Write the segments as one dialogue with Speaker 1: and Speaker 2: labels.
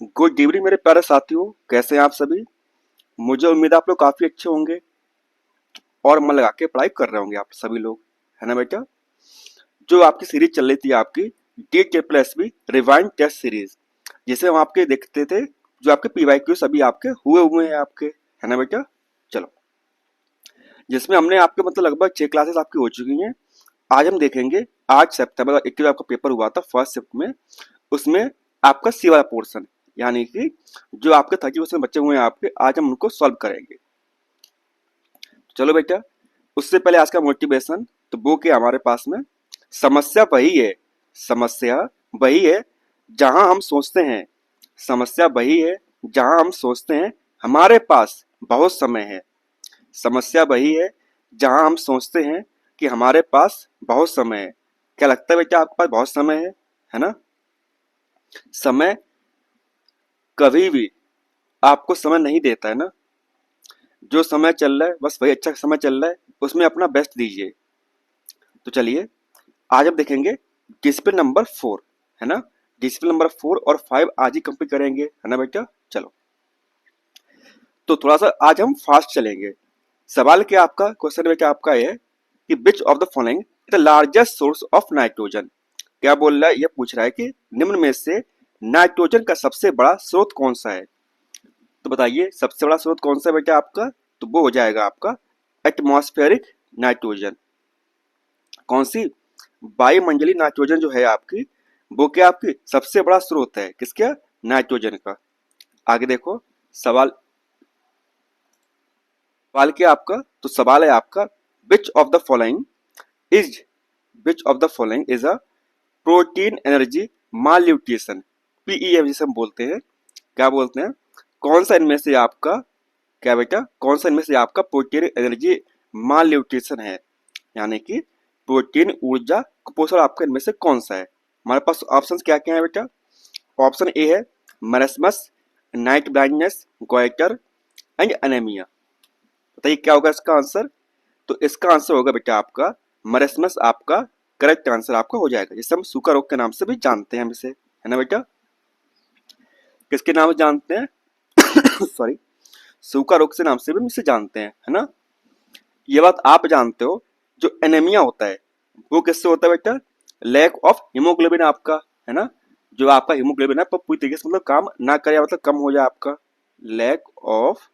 Speaker 1: Good evening मेरे प्यारे साथियों, कैसे हैं आप सभी। मुझे उम्मीद है आप लोग काफी अच्छे होंगे और मन लगा के पढ़ाई कर रहे होंगे आप सभी लोग, है ना बेटा। जो आपकी सीरीज चल रही थी आपकी D K plus B rewind test series, जिसे हम आपके देखते थे, जो आपके पीवाईक्यू सभी आपके हुए हैं आपके, है ना बेटा। चलो, जिसमें हमने आपके मतलब लगभग 6 क्लासेस आपकी हो चुकी हैं। आज हम देखेंगे, आज सितंबर 21 आपका पेपर हुआ था फर्स्ट शिफ्ट में, उसमें आपका सी वाला पोर्शन, यानी कि जो आपके 30% बच्चे हुए हैं आपके, आज हम उनको सॉल्व करेंगे। चलो बेटा, उससे पहले आज का मोटिवेशन तो बुक है हमारे पास में। समस्या वही है, समस्या वही है जहां हम सोचते हैं, समस्या वही है जहां हम सोचते हैं हमारे पास बहुत समय है। समस्या वही है जहां हम सोचते हैं कि हमारे पास बहुत समय है। क्या लगता है बेटा आपके पास बहुत समय है ना। समय कभी भी आपको समय नहीं देता है ना। जो समय चल रहा है बस वही अच्छा समय चल रहा है, उसमें अपना बेस्ट दीजिए। तो चलिए, आज हम देखेंगे डिसिप्लिन नंबर 4, है ना। डिसिप्लिन नंबर 4 और 5 आज ही कंप्लीट करेंगे, है ना बेटा। चलो, तो थोड़ा सा आज हम फास्ट चलेंगे। सवाल क्या आपका, क्वेश्चन बेटा आपका है कि which of the following the largest source of nitrogen. क्या बोल रहा है, ये पूछ रहा है कि निम्न में से नाइट्रोजन का सबसे बड़ा स्रोत कौन सा है। तो बताइए सबसे बड़ा स्रोत कौन सा है बेटा आपका। तो वो हो जाएगा आपका एटमॉस्फेरिक नाइट्रोजन। कौन सी, वायुमंडलीय नाइट्रोजन जो है आपकी, वो क्या आपकी सबसे बड़ा स्रोत है किसका, नाइट्रोजन का। आगे देखो, सवाल सवाल क्या आपका, तो सवाल है आपका विच of the following is which of the following is a protein energy mall nutrition, PEM जिसे हम बोलते हैं। क्या बोलते हैं, कौन सा इनमें से आपका, क्या बेटा, कौन सा इनमें से आपका प्रोटीन एनर्जी माल न्यूट्रिशन है, यानी कि प्रोटीन ऊर्जा कुपोषण आपका इनमें से कौन सा है। हमारे पास ऑप्शंस क्या क्या है बेटा। ऑप्शन ए है marasmus, night blindness, goitre and anaemia. बताइए क्या होगा इसका आंसर। तो इसका आंसर होगा बेटा आपका मरस्मस, आपका करेक्ट आंसर आपका हो जाएगा, जिसे हम सूखा रोग के नाम से भी जानते हैं हम इसे, है ना बेटा। किसके नाम से जानते हैं सॉरी, सूखा रोग से नाम से भी हम इसे जानते हैं, है ना। ये बात आप जानते हो, जो एनीमिया होता है वो किससे होता है बेटा, लैक ऑफ हीमोग्लोबिन आपका, है ना। जो आपका हीमोग्लोबिन है वो पूरी तरीके से मतलब काम ना करे, मतलब कम हो जाए आपका, लैक ऑफ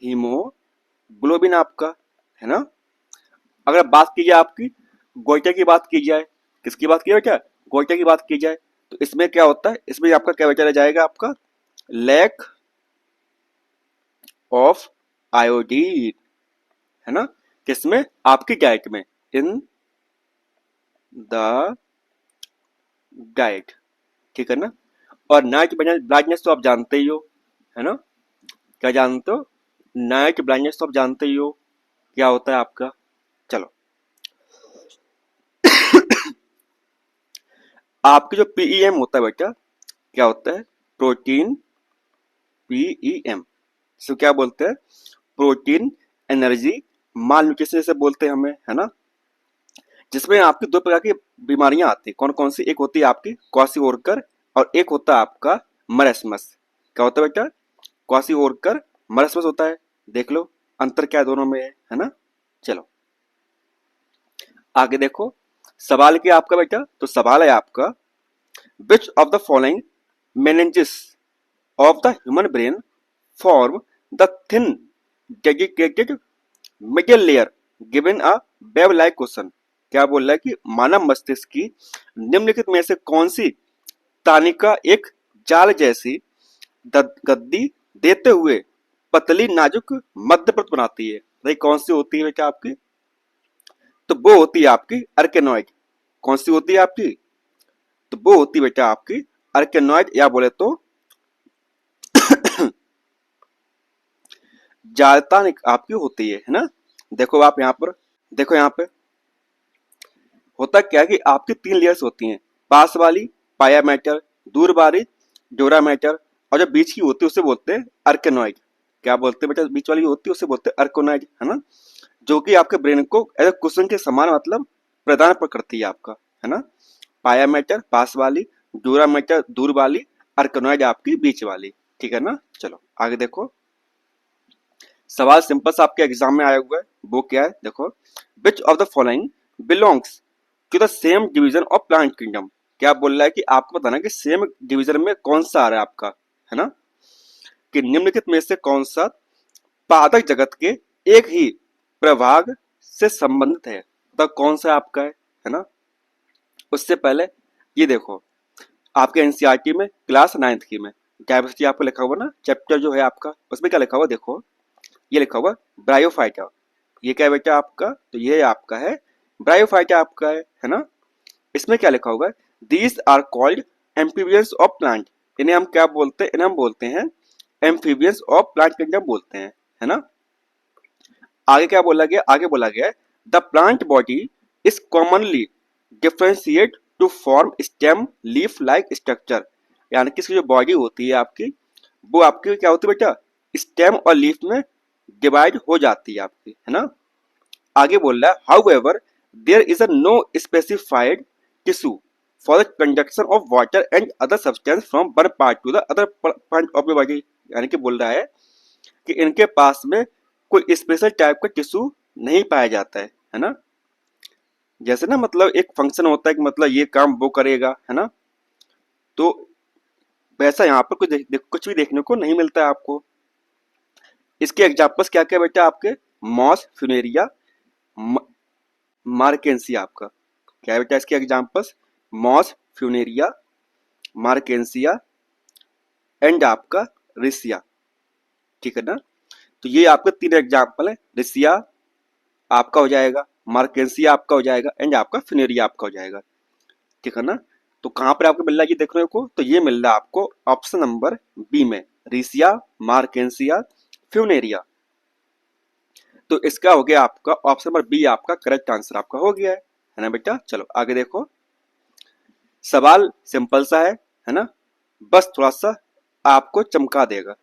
Speaker 1: हीमोग्लोबिन आपका, है ना। अगर बात की जाए आपकी गोइटर की बात की जाए, किसकी बात की जाए बेटा, गोइटर की बात की जाए, तो इसमें क्या होता है, इसमें आपका क्या बेटा रह जाएगा आपका लैक ऑफ आयोडीन, है ना। किसमें, आपकी डाइट में, इन द डाइट, ठीक है ना। और नाइट ब्लाइंडनेस तो आप जानते ही हो, है ना। क्या जानते हो, नाइट ब्लाइंडनेस तो आप जानते ही हो क्या होता है आपका। चलो, आपके जो पीईएम होता है बेटा, क्या होता है, प्रोटीन पीईएम, इसको क्या बोलते हैं, प्रोटीन एनर्जी माल न्यूट्रिशन जैसे बोलते हैं हमें, है ना। जिसमें आपकी दो प्रकार की बीमारियां आती है, कौन कौन सी, एक होती है आपकी क्वासिओरकर और एक होता है आपका मरस्मस। क्या होता है बेटा, क्वासिओरकर मरस्मस होता है। देख लो अंतर क्या है दोनों में, है ना। चलो आगे देखो, सवाल क्या आपका बेटा, तो सवाल है आपका विच of the following meninges of the human brain form the thin dedicated middle layer given a web like question. क्या बोल रहा है कि मानव मस्तिष्क की निम्नलिखित में से कौन सी तानिका एक जाल जैसी गद्दी देते हुए पतली नाजुक मध्य परत बनाती है। भाई कौन सी होती है बेटा आपकी, तो वो होती है आपकी अर्केनॉइड। कौन सी होती है आपकी, तो वो होती है बेटा आपकी अर्केनॉइड, या बोले तो जालता आपकी होती है ना। देखो आप यहाँ पर, देखो यहाँ पे होता क्या है कि आपकी 3 लेयर्स होती हैं, पास वाली पाया मैटर, दूर वाली डोरा मैटर, और जो बीच की होती है उसे बोलते हैं अर्केनॉइड। क्या बोलते हैं बेटा, बीच वाली होती है उसे बोलते हैं अर्कोनॉइड, है ना। जो कि आपके ब्रेन को एज कुशन के समान मतलब प्रदान पर करती है आपका, है ना। पाया मैटर पास वाली, दूरा मीटर दूर वाली, अर्कनॉइड आपकी बीच वाली, ठीक है ना। चलो आगे देखो, सवाल सिंपल सा आपके एग्जाम में आया हुआ है, वो क्या है देखो, which of the following belongs to the same division of plant kingdom. क्या बोल रहा है कि आपको बताना कि सेम डिवीजन में कौन सा आ रहा है आपका, है ना, कि निम्नलिखित में से कौन सा पादप जगत के एक ही प्रभाग से संबंधित है, तो कौन सा आपका है ना। उससे पहले ये देखो, आपके एनसीईआरटी में क्लास 9th की में डायवर्सिटी आपको लिखा हुआ ना, चैप्टर जो है आपका, उसमें क्या लिखा हुआ देखो, ये लिखा हुआ ब्रायोफाइटा। ये क्या है बेटा आपका, तो ये आपका है ब्रायोफाइटा आपका है ना। इसमें क्या लिखा हुआ है, these are called amphibians of plant. इन्हें हम क्या बोलते हैं, इन्हें हम बोलते हैं एम्फीबियंस ऑफ प्लांट किंगडम बोलते हैं, है ना। आगे क्या बोला गया, आगे बोला गया the plant body is commonly differentiate to form stem leaf like structure. यानी कि इसकी जो बॉडी होती है आपकी, वो आपकी क्या होती है बेटा, स्टेम और लीफ में डिवाइड हो जाती है आपकी, है ना। आगे बोल रहा है however there is a no specified tissue for the conduction of water and other substance from one part to the other part of the body. यानी कि बोल रहा है कि इनके पास में कोई स्पेशल टाइप का टिश्यू नहीं पाया जाता है ना। जैसे ना मतलब एक फंक्शन होता है कि मतलब ये काम वो करेगा, है ना, तो वैसा यहाँ पर कुछ भी देखने को नहीं मिलता है आपको। इसके एग्जाम्पल्स क्या क्या बेटा आपके, मॉस फ्यूनेरिया, मार्केंसिया आपका क्या है बेटा इसके examples, moss Funaria, Marchantia and आपका रिसिया, ठीक है ना। तो ये आपके 3 एग्जाम्पल है, रिसिया आपका हो जाएगा, मार्केंसिया आपका हो जाएगा एंड आपका फ्यूनेरिया आपका हो जाएगा, ठीक है ना। तो कहाँ पर आपको मिल रहा है ये देखने को, तो ये मिल रहा है आपको ऑप्शन नंबर बी में, रिसिया, मार्केंसिया, फ्यूनेरिया। तो इसका हो गया आपका ऑप्शन नंबर बी, आपका करेक्ट आंसर आपका हो गया है ना बेटा। चलो आगे देखो, सवाल सिंपल सा है ना, बस थोड़ा सा आपको चमका देगा।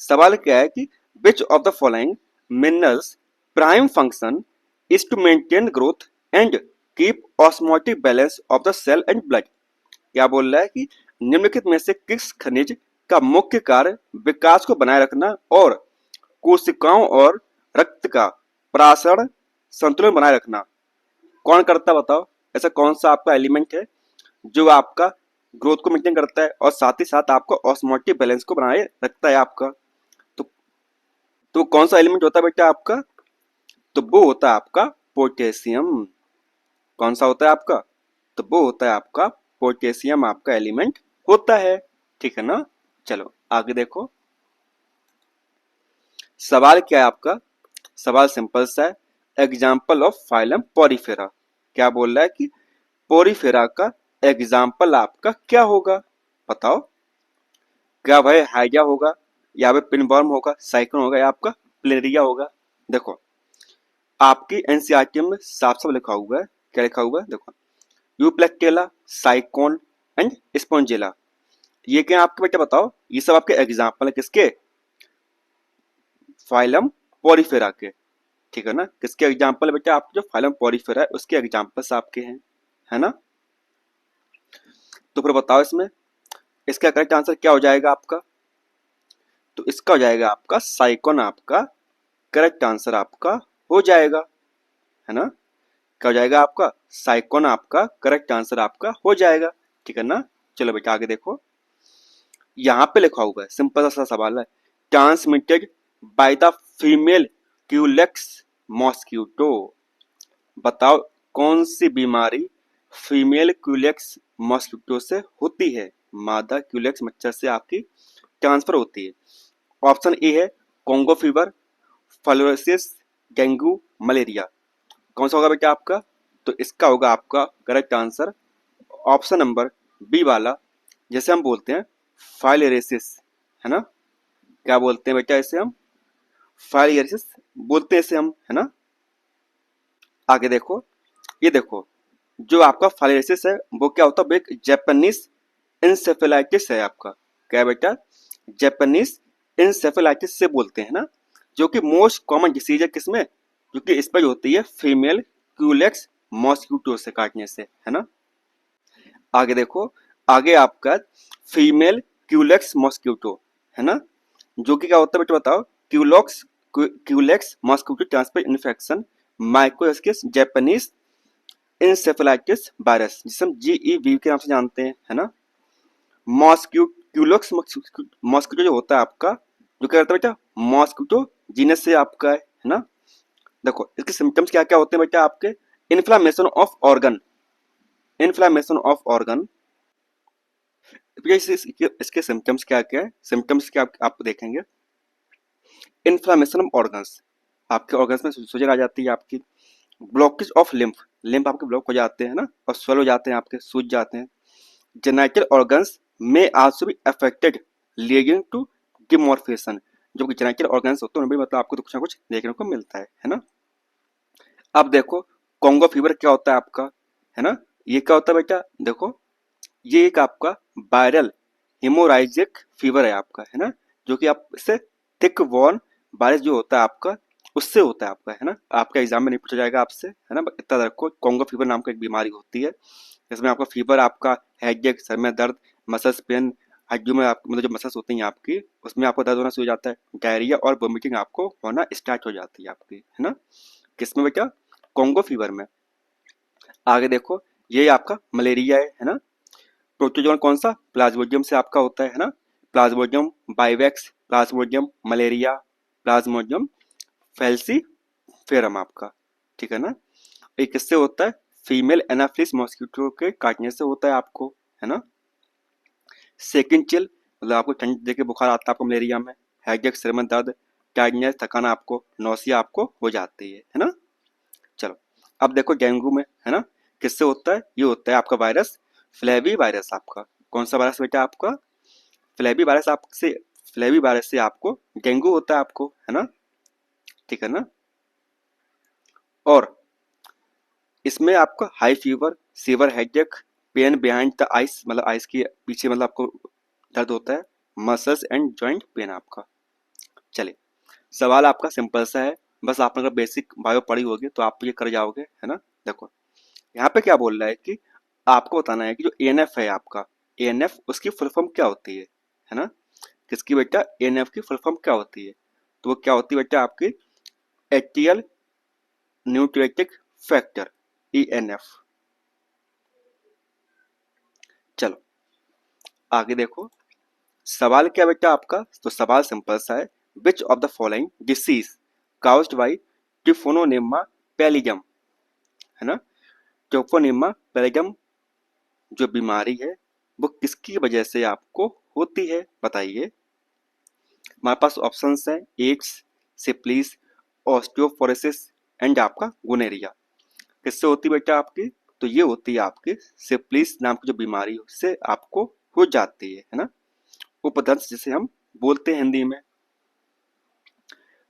Speaker 1: सवाल क्या है कि which of the following minerals prime function is to maintain growth and keep osmotic balance of the cell and blood. क्या बोल रहा है कि निम्नलिखित में से किस खनिज का मुख्य कार्य विकास को बनाए रखना और कोशिकाओं और रक्त का प्रासरण संतुलन बनाए रखना कौन करता, बताओ ऐसा कौन सा आपका एलिमेंट है जो आपका ग्रोथ को मेंटेन करता है और साथ ही साथ आपको ऑस्मोटिक बैलेंस को बनाए रखता है आपका। तो तो कौन सा एलिमेंट होता है बेटा आपका, तो वो होता है आपका पोटेशियम। कौन सा होता है आपका, तो वो होता है आपका पोटेशियम आपका एलिमेंट होता है, ठीक है ना। चलो आगे देखो, सवाल क्या है आपका, सवाल सिंपल सा है, एग्जाम्पल ऑफ फाइलम पोरीफेरा। क्या बोल रहा है कि पोरीफेरा का एग्जाम्पल आपका क्या होगा, बताओ, क्या वह हाइड्रा होगा या वह पिनवर्म होगा, साइक्लोन होगा या आपका प्लेरिया होगा। देखो आपकी एनसीईआरटी में साफ साफ लिखा हुआ है, क्या लिखा हुआ है देखो, यूप्लेक्टेला, साइकोन एंड स्पोंजिला। ये क्या आपके बेटा बताओ, ये सब आपके एग्जाम्पल है किसके, फाइलम पोरीफेरा के, ठीक है ना। किसके एग्जाम्पल है बेटा, आपके जो फाइलम पोरीफेरा है उसके एग्जाम्पल्स आपके हैं, है ना। तो फिर बताओ इसमें इसका करेक्ट आंसर क्या हो जाएगा आपका, तो इसका हो जाएगा आपका साइकोन आपका करेक्ट आंसर आपका हो जाएगा, है ना। क्या हो जाएगा आपका, साइकोन आपका करेक्ट आंसर आपका हो जाएगा, ठीक है ना। चलो बेटा आगे देखो, यहाँ पे लिखा हुआ है सिंपल सा सवाल है, transmitted by the female Culex mosquito. बताओ कौन सी बीमारी फीमेल क्यूलेक्स मॉस्क्यूटो से होती है, मादा क्यूलेक्स मच्छर से आपकी ट्रांसफर होती है। ऑप्शन ए है Congo fever, fluorosis, dengue, malaria. कौन सा होगा बेटा आपका, तो इसका होगा आपका correct answer option number B वाला, जैसे हम बोलते हैं फाइलेरिसिस, है ना। क्या बोलते हैं बेटा इसे हम, फाइलेरिसिस बोलते हैं इसे हम, है ना। आगे देखो, ये देखो जो आपका फाइलेरिसिस है वो क्या होता है, वो एक जापानीज इंसेफेलाइटिस है आपका। क्या बेटा, जापानीज इंसेफेलाइटिस से बोलते हैं ना, जो कि मोस्ट कॉमन डिसीज है किसमें, जो कि स्प्रेड होती है फीमेल क्यूलेक्स मॉस्क्यूटो से काटने से, है ना। आगे देखो, आगे आपका फीमेल क्यूलेक्स मॉस्किटो है ना, जो कि क्या होता है बेटा बताओ, क्यूलेक्स मॉस्किटो ट्रांसफर इन्फेक्शन माइकोएस्किस जापानीज इंसेफेलाइटिस वायरस, जिसे हम जीईवी के नाम से जानते हैं, है ना। क्यूलेक्स मॉस्किटो जो होता है आपका, जो क्या करता है बेटा, मॉस्किटो जीनस से आपका है ना। देखो इसके सिम्टम्स क्या क्या होते हैं बेटा आपके, inflammation of organ, inflammation of organ. इसके सिम्टम्स क्या क्या है, सिम्टम्स क्या आप देखेंगे, इन्फ्लामेशन ऑफ ऑर्गन्स, आपके ऑर्गन्स में सूजन आ जाती है आपकी, ब्लॉकेज ऑफ लिम्फ, लिम्फ आपके ब्लॉक हो जाते हैं ना, और स्वेल हो जाते हैं आपके, सूज जाते हैं। जेनिटल ऑर्गन्स में also be affected leading to deformation, जो कि जेनिटल ऑर्गन्स होते हैं उनमें मतलब आपको कुछ ना कुछ देखने को मिलता है ना। अब देखो कॉन्गो फीवर क्या होता है आपका, है ना, ये क्या होता है बेटा, देखो ये एक आपका वायरल हेमोराइजिक फीवर है आपका, है ना, जो कि आप इससे थिक वॉर्न वायरस जो होता है आपका, उससे होता है आपका, है ना। आपका एग्जाम में नहीं पूछा जाएगा आपसे, है ना, इतना रखो। कॉन्गो फीवर नाम का एक बीमारी होती है, इसमें आपका फीवर, आपका हेडेक, सर में दर्द, मसल्स पेन, हड्डियों में आप मतलब जो मसल्स होती हैं आपकी, उसमें आपको दर्द होना शुरू हो जाता है, डायरिया और वोमिटिंग आपको होना स्टार्ट हो जाती है आपकी, है ना, किसमें बेटा, कॉन्गो फीवर में। आगे देखो ये आपका मलेरिया है ना, प्रोटोजोन कौन सा, प्लाज्मोडियम से आपका होता है ना, प्लाज्मोडियम बाइवेक्स, प्लाज्मोडियम मलेरिया, प्लाज्मोडियम फेल्सीफेरम आपका, ठीक है ना। ये किससे होता है, फीमेल एनाफिलिस मॉस्किटो के काटने से होता है आपको, है ना। सेकंड चिल, मतलब आपको ठंड देके बुखार आता है आपको मलेरिया में, हेडेक, सिर में दर्द, टायर्डनेस, थकान, आपको नौसिया आपको हो जाती है ना। चलो अब देखो डेंगू में, है ना, किससे होता है, ये होता है आपका वायरस फ्लेवी वायरस आपका, कौन सा वायरस बेटा आपका, फ्लेवी वायरस, आपसे फ्लेवी वायरस से आपको डेंगू होता है आपको, है ना, ठीक है ना। और इसमें आपका high fever, severe headache, pain behind the eyes, मतलब आइस के पीछे मतलब आपको दर्द होता है, मसल्स एंड जॉइंट पेन आपका। चलिए सवाल आपका सिंपल सा है, बस आपने अगर बेसिक बायो पढ़ी होगी तो आप ये कर जाओगे, है ना। देखो यहाँ पे क्या बोल रहा है कि आपको बताना है कि जो एएनएफ है आपका, एएनएफ उसकी फुल फॉर्म क्या होती है ना, किसकी बेटा, एएनएफ की फुल फॉर्म क्या होती है, तो वो क्या होती है बेटा आपकी, एट्रियल न्यूक्लियोटिक फैक्टर, ईएनएफ। चलो आगे देखो सवाल क्या बेटा आपका, तो सवाल सिंपल सा है, which of the following disease caused by Treponema pallidum, है ना, ट्रिफोनेमा पैलिगम जो बीमारी है वो किसकी वजह से आपको होती है, बताइए। हमारे पास ऑप्शंस हैं, एड्स, सिप्लिस, ऑस्टियोपोरोसिस एंड आपका गोनेरिया। किससे होती है बेटा आपकी, तो ये होती है आपकी सिप्लिस नाम की जो बीमारी उससे आपको हो जाती है ना। उपदंश जिसे हम बोलते हैं हिंदी में,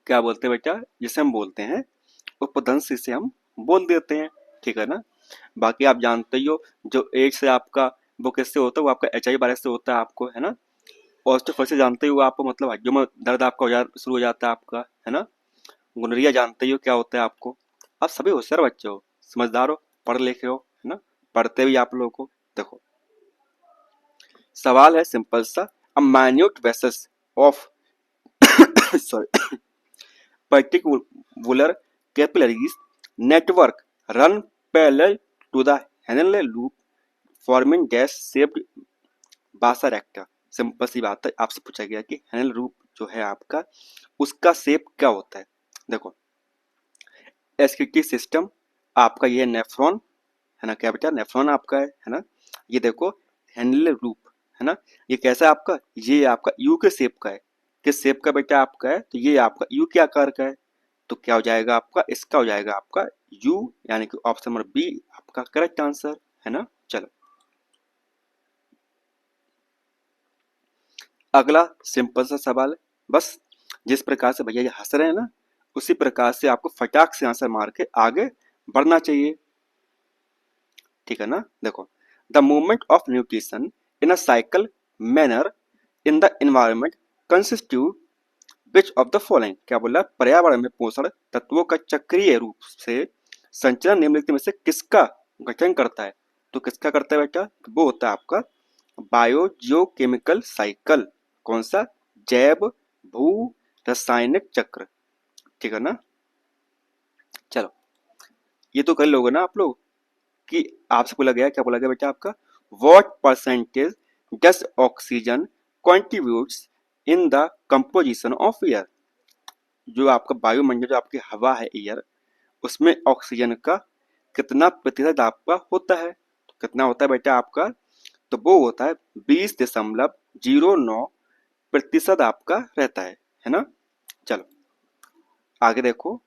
Speaker 1: क्या बोलते हैं बेटा, जिसे हम बोलते हैं उपदंश, इसे हम बोल देते हैं, ठीक है ना। बाकी आप जानते ही हो जो एड्स है आपका वो किससे होता है, वो आपका एचआईवी वायरस से होता है आपको, है ना। ऑस्टियोपोरोसिस जानते ही हो आप, मतलब हड्डियों में दर्द आपका शुरू हो जाता है आपका, है ना। गोnorrhea जानते ही हो क्या होता है आपको। आप सभी होशियार बच्चे हो, समझदार हो, पढ़ लिखे हो, है ना, पढ़ते भी आप लोगों को। देखो सवाल है सिंपल सा, a minute vessels of sorry particular capillaries network run parallel to the Henle loop forming dash shaped vasa recta। Simple सी बात है, आपसे पूछा गया कि हेनल रूप जो है आपका उसका शेप क्या होता है। देखो एस्किटी सिस्टम आपका, ये नेफ्रॉन है ना, क्या बेटा नेफ्रॉन आपका है ना। ये देखो हेनल रूप, है ना, ये कैसा है आपका, ये आपका यू के शेप का है, किस शेप का बेटा आपका है, तो ये आपका यू के आकार का है, तो क्या हो जाएगा आपका, इसका हो जाएगा आपका यू, यानी कि ऑप्शन नंबर बी आपका करेक्ट आंसर, है ना। चलो अगला सिंपल सा सवाल है, बस जिस प्रकार से भैया ये हंस रहे हैं ना, उसी प्रकार से आपको फटाक से आंसर मार के आगे बढ़ना चाहिए, ठीक है ना। देखो the movement of nutrition in a cycle manner in the environment constitute which of the following, क्या बोला, पर्यावरण में पोषण तत्वों का चक्रीय रूप से संचलन निम्नलिखित में से किसका गठन करता है, तो किसका करता है बेटा, वो होता है आपका बायोजियोकेमिकल साइकिल। कौन सा? जैव भू रासायनिक चक्र। ठीक है ना? चलो, ये तो कर लोगे ना आप लोग कि आपसे बोला गया, क्या बोला गया बेटा आपका? What percentage does oxygen contributes in the composition of air. जो आपका वायुमंडल, जो आपकी हवा है एयर, उसमें ऑक्सीजन का कितना प्रतिशत आपका होता है? तो कितना होता है बेटा आपका? तो वो होता है 20.09% आपका रहता है ना? चलो आगे देखो,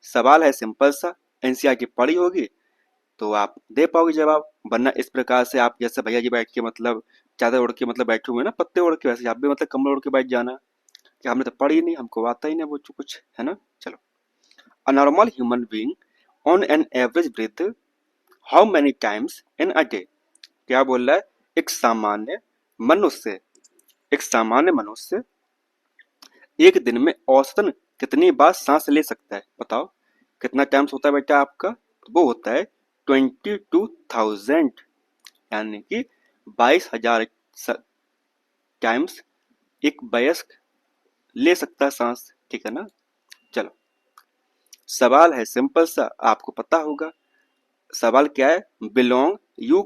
Speaker 1: सवाल है सिंपल सा, एनसीईआरटी पढ़ी होगी तो आप दे पाओगे जवाब, वरना इस प्रकार से आप जैसे भैया जी बैठ के मतलब चादर ओढ़ के मतलब बैठे हुए ना पत्ते ओढ़ के, वैसे आप भी मतलब कम्बल ओढ़ के बैठ जाना कि हमने तो पढ़ी नहीं, हमको आता ही नहीं वो कुछ, है ना? चलो, a normal human being on an average breath how many times in a day. क्या बोल रहा है? मनुष्य एक सामान्य मनुष्य एक दिन में औसतन कितनी बार सांस ले सकता है? बताओ कितना टाइम्स होता है बेटा आपका? तो वो होता है 22,000, यानी कि 22,000 टाइम्स एक वयस्क ले सकता है सांस। ठीक है ना? चलो, सवाल है सिंपल सा, आपको पता होगा सवाल क्या है। Belong you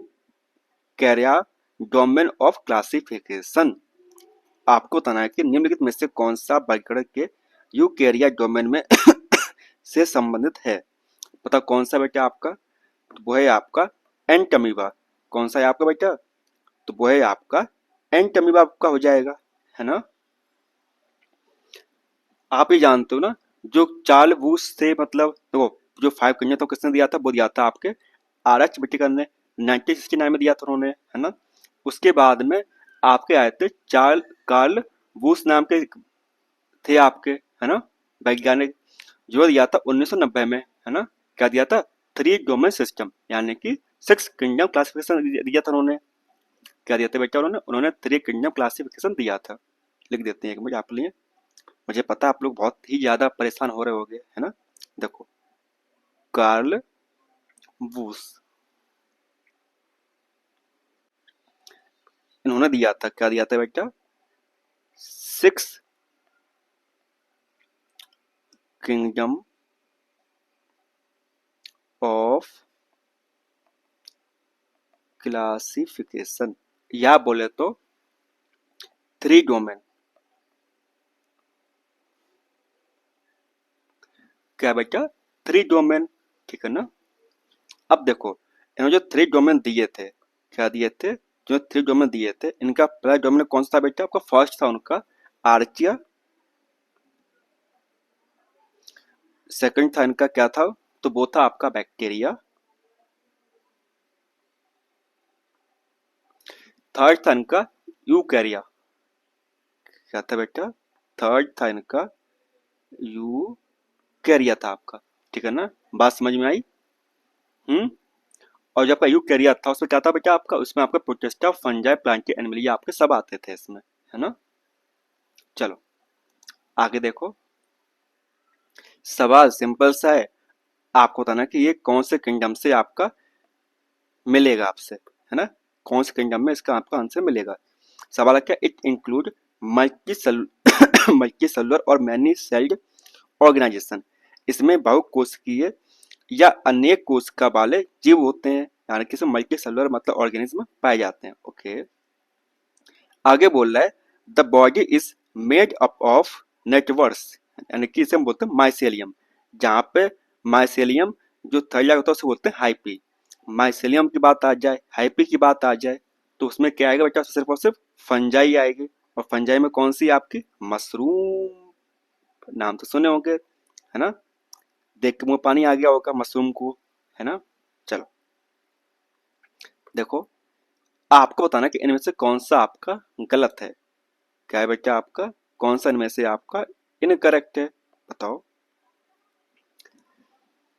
Speaker 1: कैरिया domain of classification. आपको बताना है कि निम्नलिखित में से कौन सा वर्गीकरण के यूकेरिया डोमेन में से संबंधित है। पता कौन सा बेटा आपका? तो वो है आपका एंटमीबा। कौन सा है आपका बेटा? तो वो है आपका एंटमीबा आपका हो जाएगा, है ना? आप ही जानते हो ना, जो चार्ल वूस से मतलब देखो, जो 5 कन्या तो किसने दिया था? वो दिया था आपके आर एच विटिकर ने, 1969 में दिया था उन्होंने, है ना? उसके बाद में आपके आए थे कार्ल वूस नाम के थे आपके, है ना, वैज्ञानिक, जो दिया था 1990 में, है ना? क्या दिया था? 3 डोमेन सिस्टम, यानी कि 6 किंगडम क्लासिफिकेशन दिया था उन्होंने। क्या दिया था बेटा उन्होंने? उन्होंने 3 किंगडम क्लासिफिकेशन दिया था। लिख देते हैं एक मिनट आप लिए, मुझे पता आप लोग बहुत ही ज्यादा परेशान हो रहे होंगे, है ना? देखो, कार्ल वूस, इन्होंने दिया था, क्या दिया था बेटा? 6 किंगडम ऑफ क्लासिफिकेशन, या बोले तो 3 डोमेन। क्या बेटा? 3 डोमेन। ठीक है ना? अब देखो, इन्होंने जो 3 डोमेन दिए थे, क्या दिए थे? जो 3 डोमेन दिए थे, इनका पहला डोमेन कौन सा था बेटा आपका? फर्स्ट था उनका आर्चिया। सेकंड था इनका क्या था? तो वो था आपका बैक्टीरिया। थर्ड था इनका यूकैरिया। क्या था बेटा? थर्ड था इनका यूकैरिया था आपका। ठीक है ना? बात समझ में आई? और जब आपका यूकैरिया था उसमें क्या था बेटा आपका? उसमें आपका प्रोटिस्टा, फंजाई, प्लांटी, एनिमल, आपके सब आते थे इसमें, है ना? चलो आगे देखो, सवाल सिंपल सा है, आपको बताना कि ये कौन से किंगडम से आपका मिलेगा आपसे, है ना? कौन से किंगडम में इसका आपका आंसर मिलेगा। सवाल है क्या? It include multi multi cellular और मैनी सेल्ड ऑर्गेनाइजेशन। इसमें बहुकोशिकीय या अनेक कोशिका वाले जीव होते हैं, यानी कि मल्टी सेलुलर मतलब ऑर्गेनिज्म पाए जाते हैं। ओके, आगे बोल रहा है the body is made up of networks, यानी कि इसे हम बोलते हैं माइसेलियम। जहाँ पे माइसेलियम जो थैला होता है उसे बोलते हैं हाइपी। माइसेलियम की बात आ जाए, हाइपी की बात आ जाए, तो उसमें क्या आएगा बेटा? सिर्फ और सिर्फ फंजाई आएगी। और फंजाई में कौन सी आपकी? मशरूम। नाम तो सुने होंगे, है ना? देख के मुंह पानी आ गया होगा मशरूम को, है ना? चलो देखो, आपको बताना कि इनमें से कौन सा आपका गलत है। क्या है बेटा आपका? कौन सा इनमें से आपका इनकरेक्ट है? बताओ।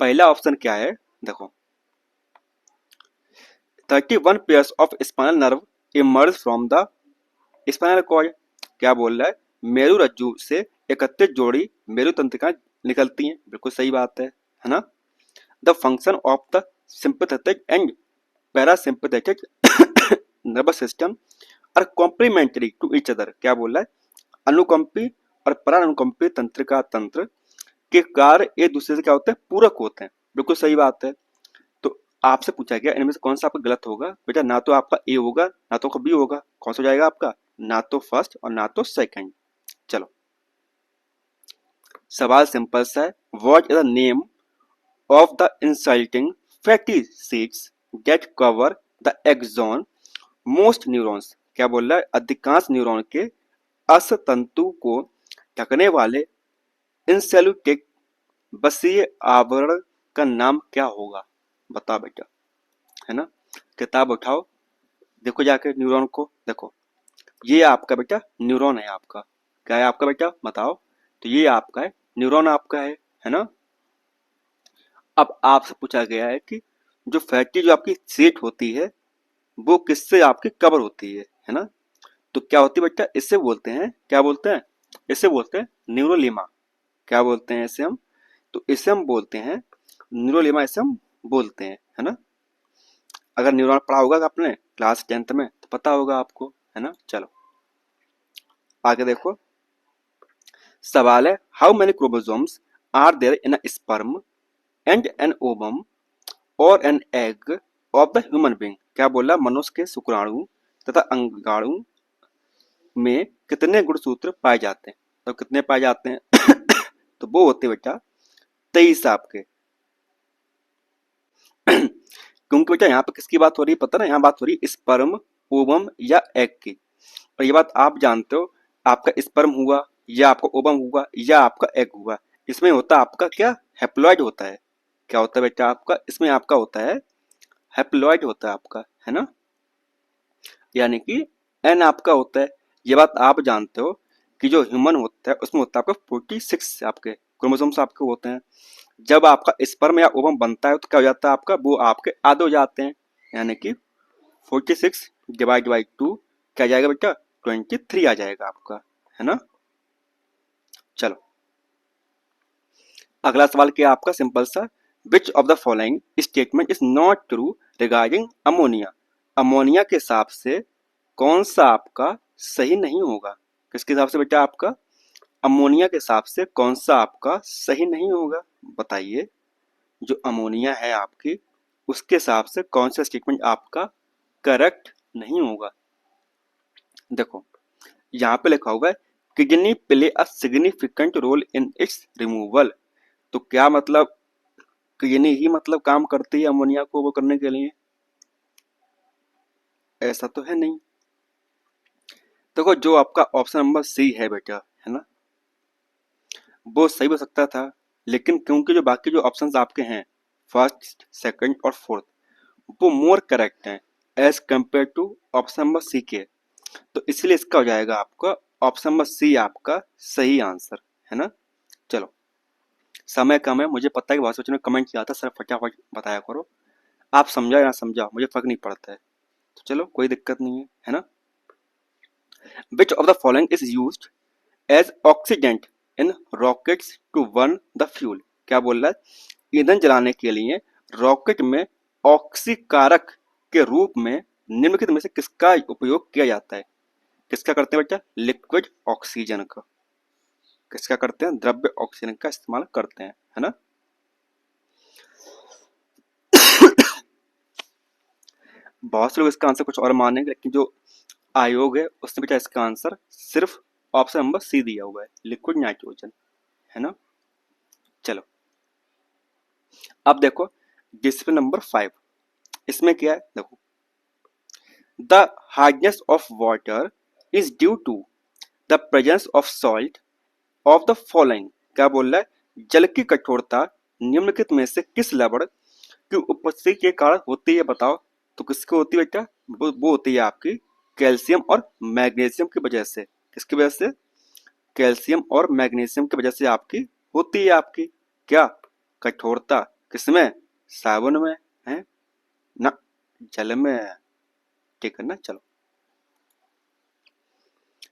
Speaker 1: पहला ऑप्शन क्या है? देखो, 31 pairs of spinal nerve emerge from the spinal cord. क्या बोल रहा है? मेरु रज्जु से 31 जोड़ी मेरु तंत्रिकाएं निकलती हैं। बिल्कुल सही बात है ना? The function of the sympathetic and parasympathetic nervous system are complementary to each other. क्या बोल रहा है, अनुकंपी और परानुकंपी तंत्रिका तंत्र के कार्य एक दूसरे से क्या होते हैं, पूरक होते हैं। बिल्कुल सही बात है। तो आपसे पूछा गया इनमें से कौन सा आपका गलत होगा बेटा, ना तो आपका ए होगा ना तो बी होगा, कौन सा हो जाएगा आपका, ना तो फर्स्ट और ना तो सेकंड। चलो सवाल सिंपल सा है, what is the name of the insulating fatty sheaths that cover the axon most neurons. क्या बोल रहा है, अधिकांश न्यूरॉन के असतंतु को ढकने वाले इंसेल्यूटेड बसीय आवरण का नाम क्या होगा, बताओ बेटा, है ना। किताब उठाओ, देखो जाके न्यूरॉन को देखो, ये आपका बेटा न्यूरॉन है आपका, क्या है आपका बेटा बताओ, तो ये आपका है न्यूरॉन आपका है ना। अब आपसे पूछा गया है कि जो फैटी जो आपकी सीट होती है वो किससे आपकी कवर होती है ना। तो क्या होती है बेटा, इससे बोलते हैं, क्या बोलते हैं, इससे बोलते हैं न्यूरोलीमा। क्या बोलते हैं इसे हम, तो इसे हम बोलते हैं न्यूरोलीमा, इसे हम बोलते हैं, है ना। अगर न्यूरॉन पढ़ा होगा आपने क्लास 10th में तो पता होगा आपको, है ना। चलो आगे देखो, सवाल है how many chromosomes are there in a sperm and an ovum और an egg of the human being. क्या बोला, मनुष्य के शुक्राणु तथा अंगाणु में कितने गुणसूत्र पाए जाते हैं, तो कितने पाए जाते हैं तो वो होते बेटा 23 आपके क्योंकि बेटा यहाँ पे किसकी बात हो रही है पता ना, यहाँ बात हो रही है स्पर्म, ओवम या एग की। और ये बात आप जानते हो, आपका स्पर्म हुआ या आपका ओवम हुआ या आपका एग हुआ, इसमें होता आपका क्या, हैप्लॉइड होता है। क्या होता है बेटा आपका, इसमें आपका होता है हैप्लॉइड होता है आपका, है ना। यानी कि एन आपका होता है। ये बात आप जानते हो कि जो ह्यूमन होता है उसमें होता है आपका 46 आपके क्रोमोसोम्स आपके होते हैं। जब आपका स्पर्म या ओवम बनता है तो क्या हो जाता है आपका, वो आपके आधे हो जाते हैं, यानी कि 46 डिवाइड बाई 2 क्या जाएगा बेटा, 23 आ जाएगा आपका, है ना। चलो अगला सवाल क्या आपका सिंपल सा, विच of the following statement is not true regarding ammonia. Ammonia के हिसाब से कौन सा आपका सही नहीं होगा, किसके हिसाब से बेटा आपका, अमोनिया के हिसाब से कौन सा आपका सही नहीं होगा, बताइए। जो अमोनिया है आपकी उसके हिसाब से कौन सा स्टेटमेंट आपका करेक्ट नहीं होगा। देखो यहाँ पे लिखा हुआ है kidney play a significant role in its removal. तो क्या मतलब, किडनी ही मतलब काम करती है अमोनिया को वो करने के लिए, ऐसा तो है नहीं। देखो जो आपका ऑप्शन नंबर सी है बेटा, है ना, वो सही हो सकता था, लेकिन क्योंकि जो बाकी जो ऑप्शंस आपके हैं फर्स्ट सेकंड और फोर्थ वो मोर करेक्ट हैं as compare to option number C के, तो इसलिए इसका हो जाएगा आपका ऑप्शन नंबर सी आपका सही आंसर, है ना। चलो समय कम है, मुझे पता है कि बहुत सोचने में कमेंट किया था सर फटाफट बताया करो, आप समझा या ना समझा मुझे फर्क नहीं पड़ता है, तो चलो कोई दिक्कत नहीं है ना। Which of the following is used as oxidant in rockets to burn the fuel. क्या बोल रहा है, ईंधन जलाने के लिए रॉकेट में ऑक्सीकारक के रूप में निम्नलिखित में से किसका उपयोग किया जाता है। किसका करते हैं बेटा, लिक्विड ऑक्सीजन का, किसका करते हैं, द्रव्य ऑक्सीजन का इस्तेमाल करते हैं, है ना। बहुत से लोग इसका आंसर कुछ और मानेंगे, लेकिन जो आयोग है उसने बेटा इसका आंसर सिर्फ ऑप्शन नंबर सी दिया हुआ है, लिक्विड नाइट्रोजन, है ना। चलो अब देखो डिस्प्ले नंबर 5, इसमें क्या है देखो, the hardness of water is due to the presence of salt of the following. क्या बोल रहा है, जल की कठोरता निम्नलिखित में से किस लवण की उपस्थिति के कारण होती है, बताओ। तो किसकी होती है बेटा, वो होती है आपकी कैल्शियम और मैग्नीशियम की वजह से, किसकी वजह से, कैल्शियम और मैग्नीशियम की वजह से आपकी होती है आपकी क्या, कठोरता, किसमें, साबुन में है ना, जल में, ठीक है ना। चलो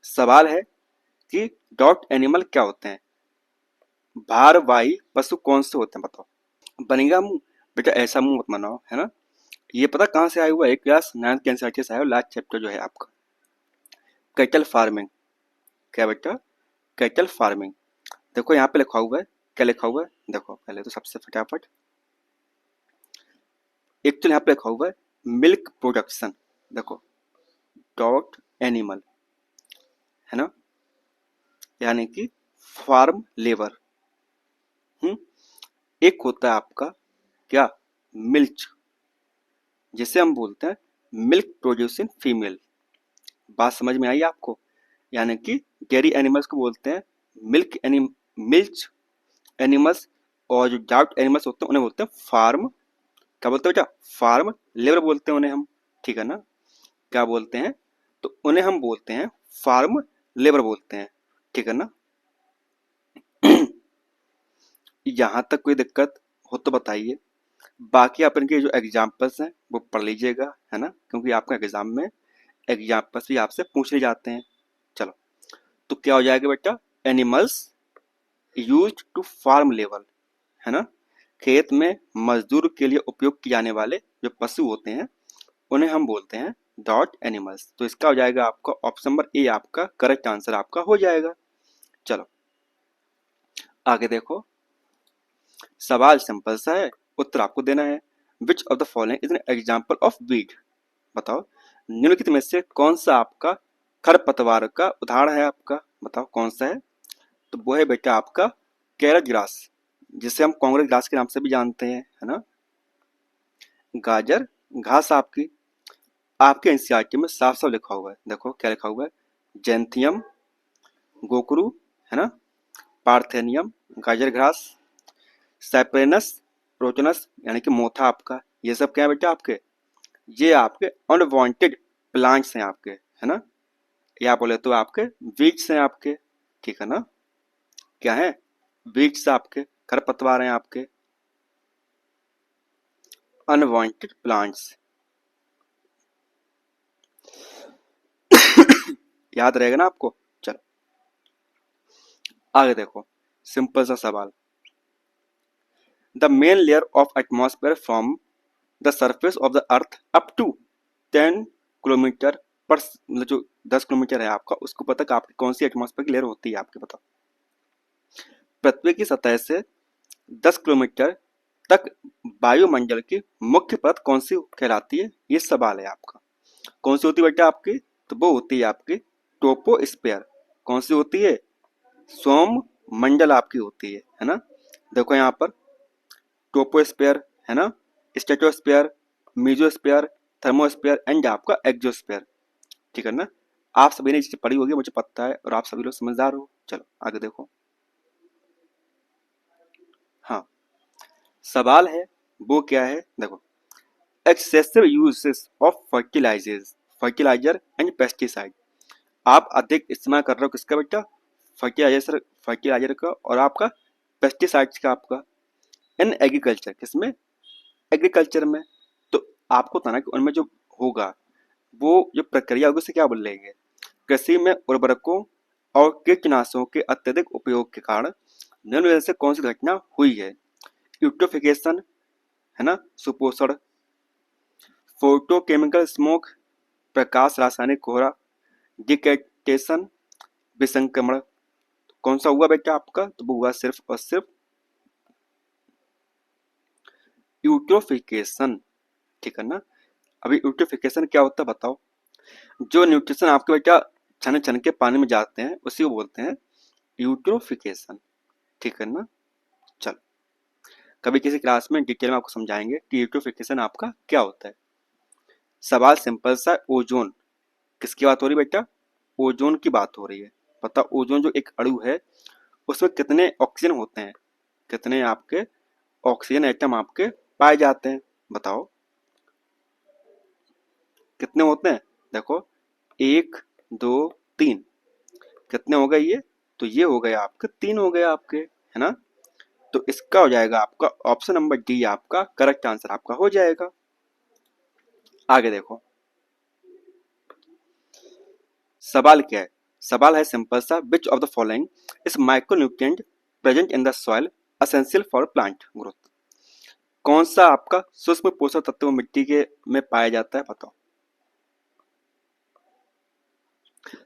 Speaker 1: सवाल है कि डॉट एनिमल क्या होते हैं, भारवाही पशु कौन से होते हैं बताओ। बनेगा मुंह बेटा, ऐसा मुंह मत बनाओ, है ना। ये पता कहाँ से आया हुआ है? क्लास 9th के एनसीईआरटी से आया हुआ लास्ट चैप्टर जो है आपका, कैटल फार्मिंग। क्या बेटा? Cattle farming. देखो यहाँ पे लिखा हुआ है, क्या लिखा हुआ है देखो पहले तो सबसे फटाफट। एक तो यहाँ पे लिखा हुआ है मिल्क प्रोडक्शन, देखो डॉट एनिमल, है ना, यानी कि फार्म लेबर। एक होता है आपका क्या, मिल्च, जिसे हम बोलते हैं मिल्क प्रोड्यूसिंग फीमेल। बात समझ में आई आपको? यानी कि डेयरी एनिमल्स को बोलते हैं मिल्च एनिमल्स, और जो ड्राफ्ट एनिमल्स होते हैं उन्हें बोलते हैं फार्म, क्या बोलते हैं बेटा? फार्म लेबर बोलते हैं उन्हें हम, ठीक है ना। क्या बोलते हैं? तो उन्हें हम बोलते हैं फार्म लेबर बोलते हैं, ठीक है ना। यहाँ तक कोई दिक्कत हो तो बताइए। बाकी अपन के जो एग्जाम्पल्स हैं वो पढ़ लीजिएगा, है ना, क्योंकि आपका एग्जाम में एग्जाम्पल्स भी आपसे पूछ ले जाते हैं। चलो, तो क्या हो जाएगा बेटा? Animals used to farm labour, है ना, खेत में मजदूर के लिए उपयोग किए जाने वाले जो पशु होते हैं उन्हें हम बोलते हैं डॉट एनिमल्स। तो इसका हो जाएगा आपका ऑप्शन नंबर ए, आपका करेक्ट आंसर आपका हो जाएगा। चलो आगे देखो, सवाल सिंपल सा है, उत्तर आपको देना है। Which of the following is an example of weed? बताओ निम्नलिखित में से कौन सा आपका खरपतवार का उदाहरण है आपका? बताओ कौन सा है? तो वो है बेटा आपका कैरट ग्रास, जिसे हम कांग्रेस ग्रास के नाम से भी जानते हैं, है ना। गाजर घास आपकी, आपके एनसीईआरटी में साफ साफ लिखा हुआ है, देखो क्या लिखा हुआ है, जेंथियम, गोकरू, है ना, पार्थेनियम गाजर घास, सैपरेनस प्रोटोनस यानी कि मोथा आपका। ये सब क्या है बेटा आपके? ये आपके अनवांटेड प्लांट्स हैं आपके, है ना, या बोले तो आपके वीड्स हैं आपके, ठीक है ना। क्या है? वीड्स आपके, खरपतवार हैं आपके, अनवांटेड प्लांट्स। याद रहेगा ना आपको? चलो आगे देखो, सिंपल सा सवाल। The main layer of atmosphere from the surface of the earth up to 10 kilometre पर, मतलब जो 10 किलोमीटर है आपका, उसको पता है आपकी कौन सी एटमॉस्फेयर की लेयर होती है आपके? बताओ। पृथ्वी की सतह से 10 किलोमीटर तक वायुमंडल की मुख्य परत कौन सी कहलाती है? ये सवाल है आपका। कौन सी होती है बेटा आपकी? तो वो होती है आपकी टोपोस्फेयर। कौन सी होती है? सोम मंडल आपकी होती है ना। देखो यहाँ पर टोपोस्फेयर, है ना, स्ट्रेटोस्फेयर, मीजोस्फेयर, थर्मोस्फेयर एंड आपका एक्सोस्फेयर, ठीक है ना। आप सभी ने चीजें पढ़ी होगी, मुझे पता है, और आप सभी लोग समझदार हो। चलो आगे देखो। हाँ, सवाल है वो क्या है देखो, excessive uses of fertiliser and pesticide. आप अधिक इस्तेमाल कर रहे हो किसका बेटा? फर्टिलाइजर का और आपका पेस्टिसाइड्स का आपका, इन एग्रीकल्चर, किसमें? एग्रीकल्चर में। तो आपको बताना कि उनमें जो होगा वो जो प्रक्रिया होगी उसे क्या बोल लेंगे? कृषि में उर्वरकों और कीटनाशकों के अत्यधिक उपयोग के कारण निम्न से कौन सी घटना हुई है? यूट्रोफिकेशन, है ना, सुपोषण, फोटोकेमिकल स्मोक, प्रकाश रासायनिक कोहरा, डिकेटेशन, विसंक्रमण। कौन सा हुआ बेटा आपका? तो वो हुआ सिर्फ और सिर्फ यूट्रोफिकेशन, ठीक है ना। अभी यूट्रोफिकेशन क्या होता है बताओ? जो न्यूट्रिशन आपके बेटा छन छन के पानी में जाते हैं उसी को बोलते हैं यूट्रोफिकेशन, ठीक है ना। चलो कभी किसी क्लास में डिटेल में आपको समझाएंगे कि यूट्रोफिकेशन आपका क्या होता है। सवाल सिंपल सा, ओजोन, किसकी बात हो रही है बेटा? ओजोन की बात हो रही है। पता ओजोन जो एक अणु है उसमें कितने ऑक्सीजन होते हैं? कितने आपके ऑक्सीजन एटम आपके पाए जाते हैं? बताओ कितने होते हैं? देखो 1 2 3, कितने हो गए ये? तो ये हो गए आपके 3 हो गए आपके, है ना। तो इसका हो जाएगा आपका ऑप्शन नंबर डी, आपका करेक्ट आंसर आपका हो जाएगा। आगे देखो, सवाल क्या है? सवाल है सिंपल सा, विच of the following is micronutrient present in the soil essential for plant growth? कौन सा आपका सूक्ष्म पोषक तत्व मिट्टी के में पाया जाता है, बताओ।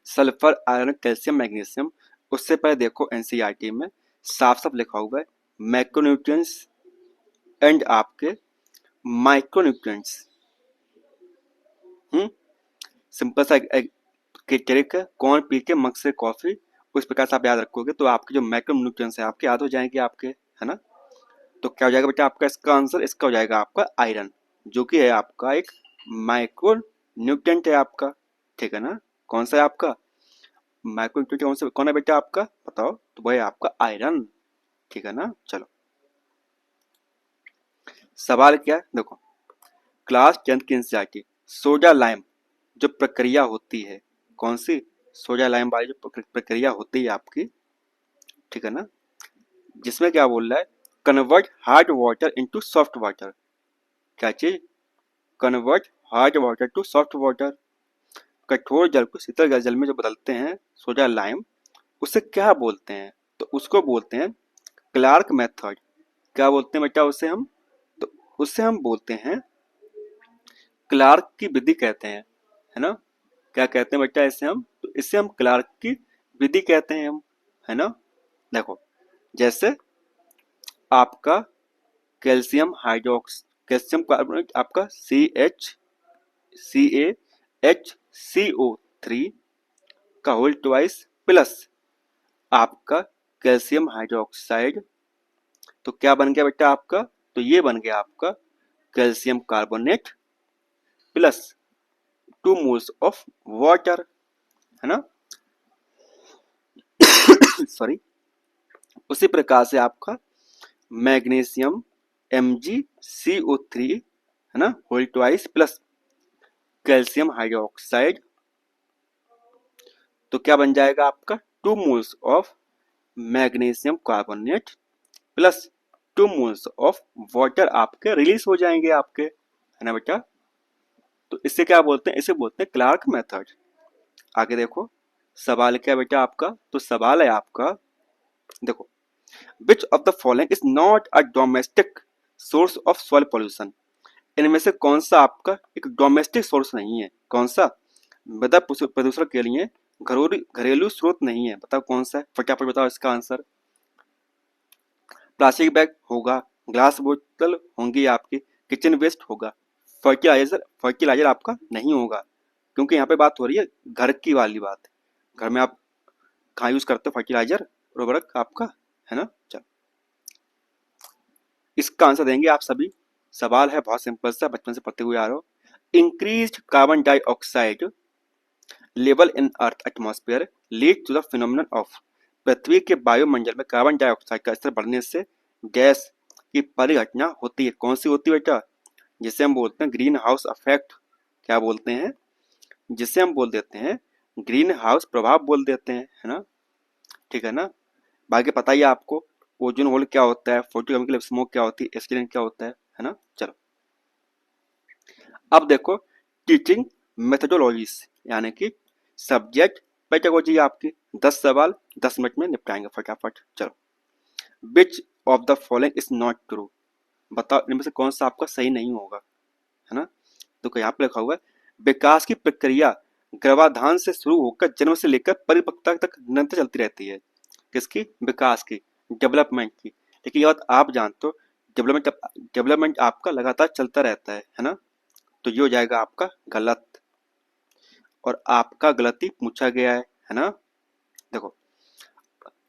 Speaker 1: Sulphur, iron, calcium, magnesium. उससे पहले देखो एनसीईआरटी में साफ साफ लिखा हुआ है मैक्रोन्यूट्रिएंट्स एंड आपके माइक्रोन्यूट्रिएंट्स। सिंपल सा ट्रिक है, कौन पी के मग से कॉफी, उस प्रकार से आप याद रखोगे तो आपके जो मैक्रोन्यूट्रिएंट्स है आपके याद हो जाएंगे आपके, है ना। तो क्या हो जाएगा बेटा आपका इसका आंसर, इसका हो जाएगा आपका आयरन, जो कि है आपका एक माइक्रो न्यूट्रिएंट है आपका, ठीक है ना। कौन सा है आपका माइक्रो न्यूट्रिएंट, कौन है बेटा आपका, बताओ। तो वह है आपका आयरन, ठीक है ना। चलो सवाल क्या है, देखो क्लास 10 की एनसीईआरटी सोडा लाइम जो प्रक्रिया होती है, कौन सी, सोडा लाइम वाली जो प्रक्रिया होती है आपकी, ठीक है ना, जिसमें क्या बोल रहा है convert hard water into soft water. क्या चीज, convert hard water to soft water. कठोर जल को शीतल जल में जो बदलते हैं सोडा लाइम, उसे क्या बोलते हैं, तो उसको बोलते हैं क्लार्क मेथड। क्या बोलते हैं बेटा उसे हम, तो उसे हम बोलते हैं क्लार्क की विधि कहते हैं, है ना। क्या कहते हैं बेटा इसे हम, तो इसे हम क्लार्क की विधि कहते हैं हम, है ना। देखो जैसे आपका कैल्शियम हाइड्रोक्स कैल्शियम कार्बोनेट आपका CaHCO3 का होल ट्वाइस प्लस आपका कैल्शियम हाइड्रोक्साइड, तो क्या बन गया बेटा आपका, तो ये बन गया आपका calcium carbonate plus 2 moles of water, है ना। सॉरी। उसी प्रकार से आपका मैग्नीशियम MgCO3, है ना, whole twice plus calcium hydroxide, तो क्या बन जाएगा आपका 2 moles of magnesium carbonate plus 2 moles of water आपके रिलीज हो जाएंगे आपके, है ना बेटा। तो इससे क्या बोलते हैं, इसे बोलते हैं क्लार्क मेथड। आगे देखो सवाल क्या है बेटा आपका, तो सवाल है आपका, देखो which of the following is not a domestic source of soil pollution. इनमें से कौन सा आपका एक डोमेस्टिक सोर्स नहीं है, कौन सा मृदा प्रदूषण के लिए घरेलू स्रोत नहीं है, बताओ कौन सा है, फटाफट बताओ इसका आंसर। प्लास्टिक बैग होगा, ग्लास बोतल होंगी आपकी, किचन वेस्ट होगा, फर्टिलाइजर आपका नहीं होगा, क्योंकि यहाँ पे बात हो रही है घर की वाली बात, घर में आप कहाँ यूज करते हो फर्टिलाइजर उर्वरक आपका, है ना। चलो इसका आंसर देंगे आप सभी। सवाल है बहुत सिंपल सा, बचपन से पढ़ते हुए आ रहे हो। Increased carbon dioxide level in earth atmosphere lead to the phenomenon of, पृथ्वी के वायुमंडल में कार्बन डाइऑक्साइड का स्तर बढ़ने से गैस की परिघटना होती है, कौन सी होती है बेटा, जिसे हम बोलते हैं ग्रीन हाउस इफेक्ट। क्या बोलते हैं, जिसे हम बोल देते हैं ग्रीन हाउस प्रभाव बोल देते हैं, है ना, ठीक है ना। बाकी पता ही है आपको ओजोन होल क्या होता है, फोटोकेमिकल स्मोक क्या होती है, एक्सीडेंट क्या होता है ना। चलो अब देखो टीचिंग मेथोडोलॉजीज यानी कि सब्जेक्ट पेडागोजी आपकी 10 सवाल 10 मिनट में निपटाएंगे फटाफट। चलो विच of the following is not true, बताओ इनमें से कौन सा आपका सही नहीं होगा, है ना। तो यहाँ पे लिखा हुआ है विकास की प्रक्रिया गर्भाधान से शुरू होकर जन्म से लेकर परिपक्वता तक निरंतर चलती रहती है, किसकी, विकास की, डेवलपमेंट की। लेकिन ये बात आप जानते हो डेवलपमेंट आपका लगातार चलता रहता है ना। तो ये हो जाएगा आपका गलत, और आपका गलती पूछा गया है ना। देखो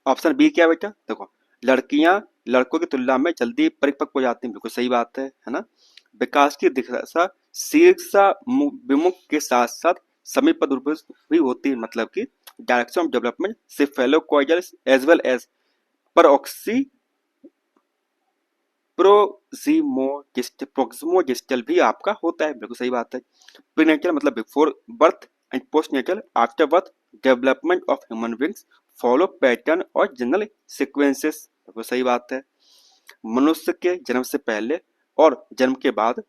Speaker 1: ऑप्शन बी क्या है बेटा, देखो लड़कियां लड़कों की तुलना में जल्दी परिपक्व हो जाती हैं, बिल्कुल सही बात है ना। विकास की दिशा शीर्षा विमुख के साथ साथ समीप भी होती है, मतलब कि direction of development cephalocaudal as well as परऑक्सी प्रोक्सिमोडिस्टल भी आपका होता है, बिल्कुल सही बात है। प्रीनेटल मतलब before birth and postnatal after birth development of human beings follow pattern और जनरल सीक्वेंसेस, बिल्कुल सही बात है। मनुष्य के जन्म से पहले और जन्म के बाद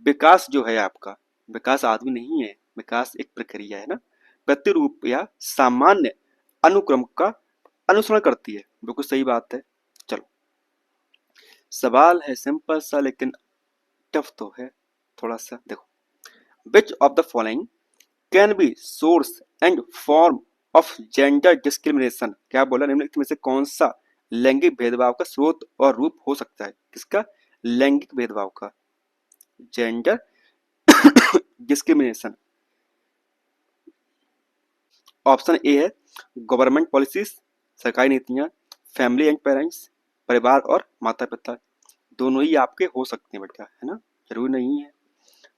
Speaker 1: विकास जो है आपका, विकास आदमी नहीं है, विकास एक प्रक्रिया है ना, प्रतिरूप या सामान्य अनुक्रम का अनुसरण करती है, बिल्कुल सही बात है। चलो सवाल है सिंपल सा लेकिन टफ तो है थोड़ा सा। देखो, which of the following can be source and form of gender discrimination. क्या बोला, निम्नलिखित में से कौन सा लैंगिक भेदभाव का स्रोत और रूप हो सकता है? किसका? लैंगिक भेदभाव का, जेंडर डिस्क्रिमिनेशन। ऑप्शन ए है गवर्नमेंट पॉलिसीज, सरकारी नीतियां, फैमिली एंड पेरेंट्स, परिवार और माता पिता। दोनों ही आपके हो सकते हैं बेटा, है ना, जरूरी नहीं है।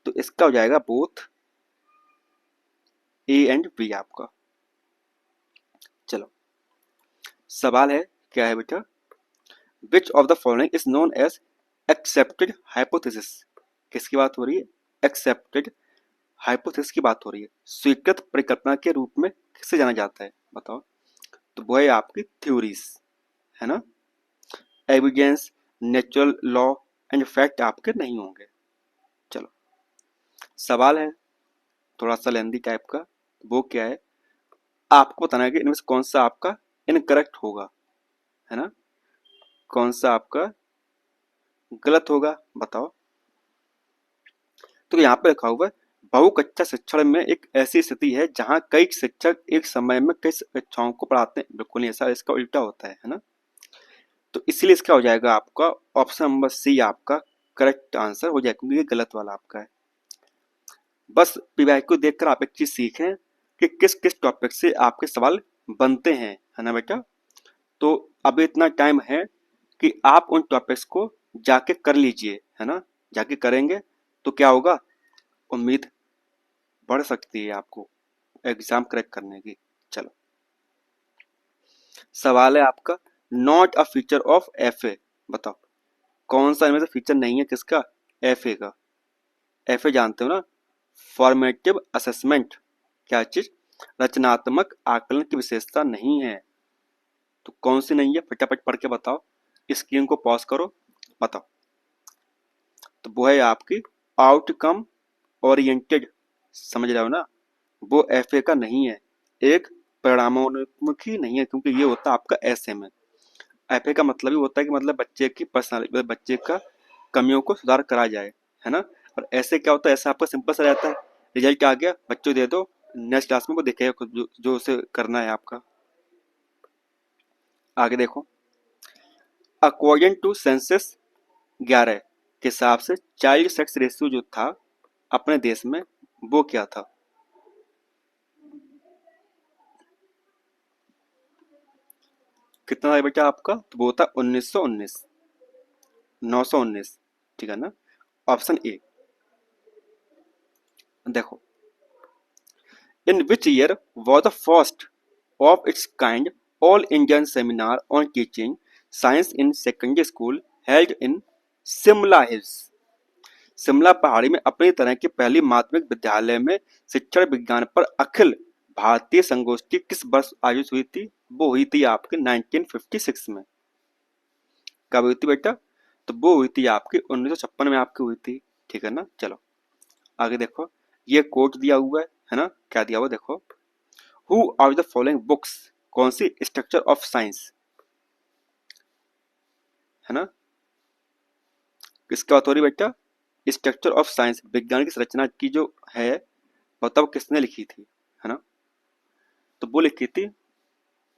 Speaker 1: तो इसका हो जाएगा बोथ ए एंड बी आपका। चलो, सवाल है, क्या है बेटा, which of the following is known as accepted hypothesis. किसकी बात हो रही है? एक्सेप्टेड हाइपोथेसिस की बात हो रही है। स्वीकृत परिकल्पना के रूप में किसे जाना जाता है? बताओ। तो वो है आपकी थ्योरीज, है ना। Evidence, natural law and fact आपके नहीं होंगे। चलो, सवाल है थोड़ा सा लेंदी टाइप का। वो क्या है, आपको बताना है कि इनमें से कौन सा आपका इनकरेक्ट होगा, है ना, कौन सा आपका गलत होगा, बताओ। तो यहाँ पे लिखा हुआ है, बहुकक्षा शिक्षण में एक ऐसी स्थिति है जहाँ कई शिक्षक एक समय में कई कक्षाओं को पढ़ाते हैं। बिल्कुल नहीं, ऐसा इसका उल्टा होता है ना। तो इसलिए इसका हो जाएगा आपका ऑप्शन नंबर सी आपका करेक्ट आंसर हो जाएगा, क्योंकि ये गलत वाला आपका है। बस पीवाई को देखकर आप एक चीज सीखें कि किस किस टॉपिक से आपके सवाल बनते हैं, है ना बेटा। तो अभी इतना टाइम है कि आप उन टॉपिक्स को जाके कर लीजिए, है ना। जाके करेंगे तो क्या होगा, उम्मीद बढ़ सकती है आपको एग्जाम क्रैक करने की। चलो, सवाल है आपका, not a feature of FA. बताओ कौन सा इनमें से फीचर नहीं है किसका? एफए का। एफए जानते हो ना, फॉर्मेटिव असेसमेंट। क्या चीज? रचनात्मक आकलन की विशेषता नहीं है। तो कौन सी नहीं है, फटाफट पढ़ के बताओ, स्क्रीन को पॉज करो, बताओ। तो वो है आपकी आउटकम ओरिएंटेड, समझ रहे हो ना, वो एफए का नहीं है। एक परिणामोन्मुखी नहीं है, क्योंकि ये होता है आपका एसए में। एफए का मतलब ही होता है कि मतलब बच्चे की पर्सनालिटी, मतलब बच्चे का कमियों को सुधार करा जाए, है ना। और ऐसे क्या होता है, ऐसा आपका सिंपल सा रहता है, रिजल्ट आ गया, बच्चों दे दो, नेक्स्ट क्लास में वो देखेगा खुद जो उसे करना है आपका। आगे देखो, अकॉर्डिंग टू सेंसस 11 के हिसाब से चाइल्ड सेक्स रेशियो जो था अपने देश में, वो क्या था? कितना था बेटा आपका? तो वो था 1919, 919, ठीक है ना। ऑप्शन ए, देखो, in which year was the first of its kind all Indian seminar on teaching science in secondary school held in Shimla hills. Shimla पहाड़ी में अपनी तरह की पहली माध्यमिक विद्यालय में शिक्षण विज्ञान पर अखिल भारतीय संगोष्ठी किस वर्ष आयोजित हुई थी? वो हुई थी आपके 1956 में। कब हुई थी बेटा? तो वो हुई थी आपकी 1956 में आपकी हुई थी, ठीक है ना। चलो आगे देखो, ये कोट दिया हुआ है ना, क्या दिया हुआ देखो, who are the following books, कौन सी? स्ट्रक्चर ऑफ साइंस, है ना, किसकी बात हो रही बेटा? स्ट्रक्चर ऑफ साइंस, विज्ञान की संरचना की जो है, बताओ किसने लिखी थी, है ना। तो वो लिखी थी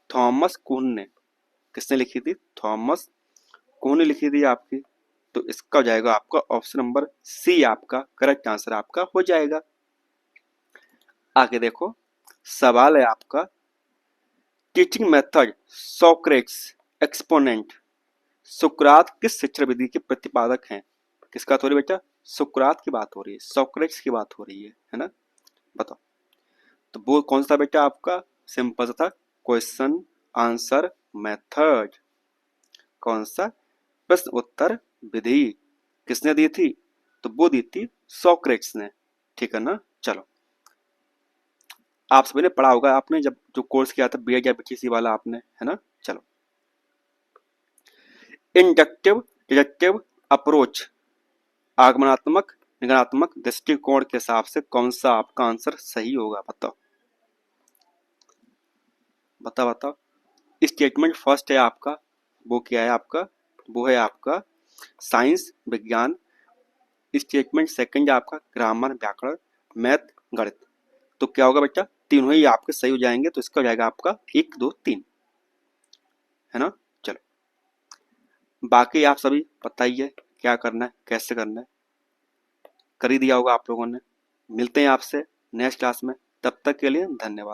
Speaker 1: थॉमस कुहन ने। किसने लिखी थी? थॉमस कुहन ने लिखी थी आपकी। तो इसका हो जाएगा आपका ऑप्शन नंबर सी आपका करेक्ट आंसर आपका हो जाएगा। आगे देखो, सवाल है आपका, टीचिंग मेथड सोक्रेट्स एक्सपोनेंट, सुकरात किस शिक्षण विधि के प्रतिपादक हैं? किसका बात हो रही है बेटा? सुकरात की बात हो रही है, सोक्रेट्स की बात हो रही है ना। बताओ, तो वो कौन सा बेटा आपका? सिंपल सा था, क्वेश्चन आंसर मेथड। कौन सा? प्रश्न उत्तर विधि। किसने दी थी? तो वो दी थी सोक्रेट्स ने, ठीक है ना। चलो, आप सभी ने पढ़ा होगा, आपने जब जो कोर्स किया था बी एड या बीटीसी वाला आपने, है ना। चलो, इंडक्टिव डिडक्टिव अप्रोच, आगमनात्मक निगमनात्मक दृष्टिकोण के हिसाब से कौन सा आपका आंसर सही होगा? बताओ बताओ बताओ। स्टेटमेंट फर्स्ट है आपका, वो क्या है आपका? वो है आपका साइंस विज्ञान, स्टेटमेंट सेकंड आपका ग्रामर व्याकरण, मैथ गणित। तो क्या होगा बच्चा, तीनों ही आपके सही हो जाएंगे। तो इसका हो जाएगा आपका 1 2 3, है ना। चलो बाकी आप सभी बताइए क्या करना है, कैसे करना है, कर ही दिया होगा आप लोगों ने। मिलते हैं आपसे नेक्स्ट क्लास में, तब तक के लिए धन्यवाद।